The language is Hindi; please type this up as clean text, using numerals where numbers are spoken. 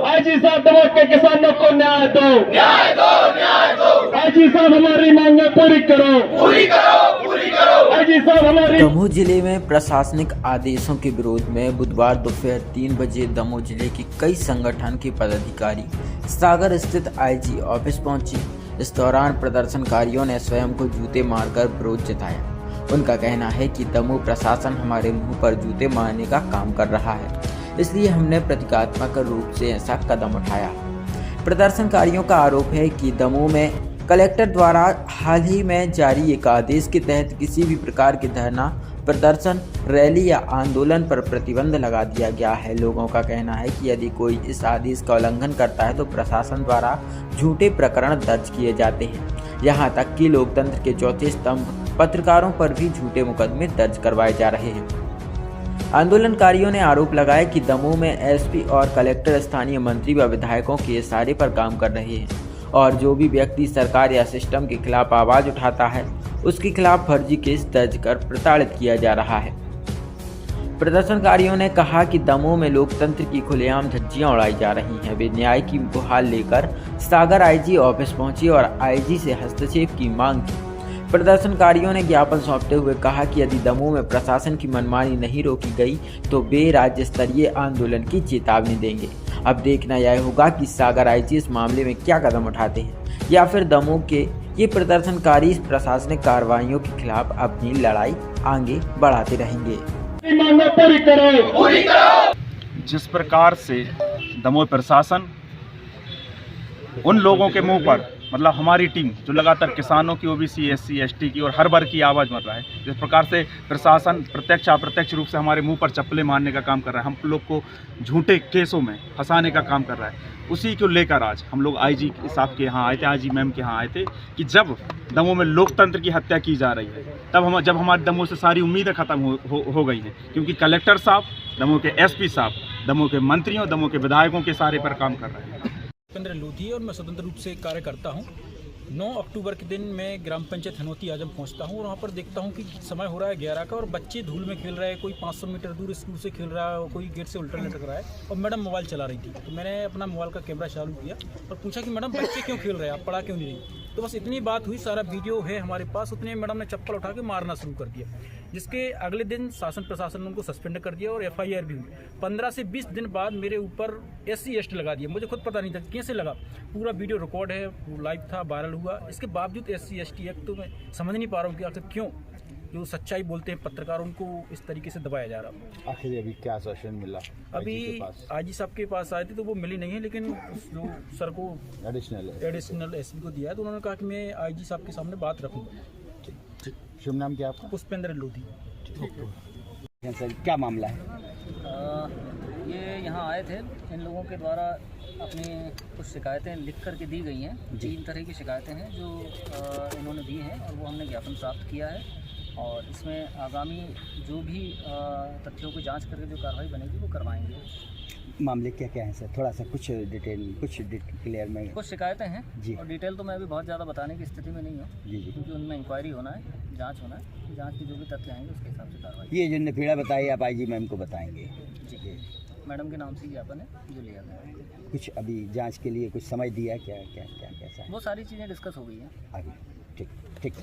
आईजी साहब दमोह के किसानों को न्याय दो, न्याय दो, न्याय दो। आईजी साहब हमारी मांगे पूरी करो, पूरी करो, पूरी करो। आईजी साहब हमारी। दमोह जिले में प्रशासनिक आदेशों के विरोध में बुधवार दोपहर 3 बजे दमोह जिले के कई संगठन के पदाधिकारी सागर स्थित आईजी ऑफिस पहुंचे। इस दौरान प्रदर्शनकारियों ने स्वयं को जूते मारकर विरोध जताया। उनका कहना है कि दमोह प्रशासन हमारे मुंह पर जूते मारने का काम कर रहा है, इसलिए हमने प्रतीकात्मक रूप से ऐसा कदम उठाया। प्रदर्शनकारियों का आरोप है कि दमोह में कलेक्टर द्वारा हाल ही में जारी एक आदेश के तहत किसी भी प्रकार के धरना, प्रदर्शन, रैली या आंदोलन पर प्रतिबंध लगा दिया गया है। लोगों का कहना है कि यदि कोई इस आदेश का उल्लंघन करता है तो प्रशासन द्वारा झूठे प्रकरण दर्ज किए जाते हैं। यहाँ तक कि लोकतंत्र के चौथे स्तंभ पत्रकारों पर भी झूठे मुकदमे दर्ज करवाए जा रहे हैं। आंदोलनकारियों ने आरोप लगाया कि दमोह में एसपी और कलेक्टर स्थानीय मंत्री व विधायकों के इशारे पर काम कर रहे हैं और जो भी व्यक्ति सरकार या सिस्टम के खिलाफ आवाज उठाता है उसके खिलाफ फर्जी केस दर्ज कर प्रताड़ित किया जा रहा है। प्रदर्शनकारियों ने कहा कि दमोह में लोकतंत्र की खुलेआम धज्जियां उड़ाई जा रही हैं। वे न्याय की गुहार लेकर सागर आईजी ऑफिस पहुंचे और आईजी से हस्तक्षेप की मांग की। प्रदर्शनकारियों ने ज्ञापन सौंपते हुए कहा कि यदि दमोह में प्रशासन की मनमानी नहीं रोकी गई तो वे राज्य स्तरीय आंदोलन की चेतावनी देंगे। अब देखना यह होगा कि सागर आईजी इस मामले में क्या कदम उठाते हैं या फिर दमोह के ये प्रदर्शनकारी प्रशासनिक कार्रवाइयों के खिलाफ अपनी लड़ाई आगे बढ़ाते रहेंगे। जिस प्रकार से दमोह प्रशासन उन लोगों के मुंह पर, मतलब हमारी टीम जो लगातार किसानों की, ओबीसी, एससी, एसटी की और हर वर्ग की आवाज़ मार रहा है, जिस प्रकार से प्रशासन प्रत्यक्ष अप्रत्यक्ष रूप से हमारे मुंह पर चप्पलें मारने का काम कर रहा है, हम लोग को झूठे केसों में फंसाने का काम कर रहा है, उसी को लेकर आज हम लोग आईजी साहब के यहाँ आए थे, आईजी मैम के यहाँ आए थे कि जब दमोह में लोकतंत्र की हत्या की जा रही है तब जब हमारे दमोह से सारी उम्मीदें खत्म हो गई हैं, क्योंकि कलेक्टर साहब, दमोह के एसपी साहब, दमोह के मंत्रियों, दमोह के विधायकों के सारे पर काम कर रहे हैं। भूपेंद्र लोधी और मैं स्वतंत्र रूप से कार्य करता हूँ। 9 अक्टूबर के दिन मैं ग्राम पंचायत हनोती आजम पहुँचता हूँ और वहाँ पर देखता हूँ कि समय हो रहा है 11 का और बच्चे धूल में खेल रहे हैं। कोई 500 मीटर दूर स्कूल से खेल रहा है और कोई गेट से उल्टा लटक रहा है और मैडम मोबाइल चला रही थी। तो मैंने अपना मोबाइल का कैमरा चालू किया और पूछा कि मैडम बच्चे क्यों खेल रहे हैं, आप पढ़ा क्यों नहीं रही? तो बस इतनी बात हुई, सारा वीडियो है हमारे पास। उतने मैडम ने चप्पल उठा के मारना शुरू कर दिया, जिसके अगले दिन शासन प्रशासन ने उनको सस्पेंड कर दिया और FIR भी हुई। 15 से 20 दिन बाद मेरे ऊपर SC ST लगा दिया। मुझे खुद पता नहीं था कैसे लगा, पूरा वीडियो रिकॉर्ड है, लाइव था, वायरल हुआ। इसके बावजूद SC ST एक्ट तो मैं समझ नहीं पा रहा हूँ कि आखिर क्यों जो सच्चाई बोलते हैं पत्रकार उनको इस तरीके से दबाया जा रहा। आखिर अभी क्या आश्वासन मिला? अभी आईजी साहब के पास आए थे तो वो मिली नहीं है, लेकिन जो सर को एडिशनल SP को दिया है तो उन्होंने कहा कि मैं आईजी साहब के सामने बात रखूँगा। शुभ नाम क्या आपका? पुष्पेंद्र लोधी। सर क्या मामला है? ये यहाँ आए थे, इन लोगों के द्वारा अपनी कुछ शिकायतें लिख कर के दी गई हैं। 3 तरह की शिकायतें हैं जो इन्होंने दी हैं और वो हमने ज्ञापन प्राप्त किया है और इसमें आगामी जो भी तथ्यों की जांच करके जो कार्रवाई बनेगी वो करवाएंगे। मामले क्या क्या है सर? थोड़ा सा कुछ डिटेल क्लियर में। कुछ शिकायतें हैं जी, और डिटेल तो मैं अभी बहुत ज़्यादा बताने की स्थिति में नहीं हूँ जी जी, क्योंकि उनमें इंक्वायरी होना है, जांच होना है, जांच की जो भी तथ्य आएंगे उसके हिसाब से कार्रवाई। ये जिनने पीड़ा बताई आप आईजी मैम को बताएंगे? जी, मैडम के नाम से ज्ञापन है जो लिया गया है। कुछ अभी जांच के लिए कुछ समय दिया क्या क्या क्या कैसा है? वो सारी चीज़ें डिस्कस हो गई हैं आगे ठीक ठीक।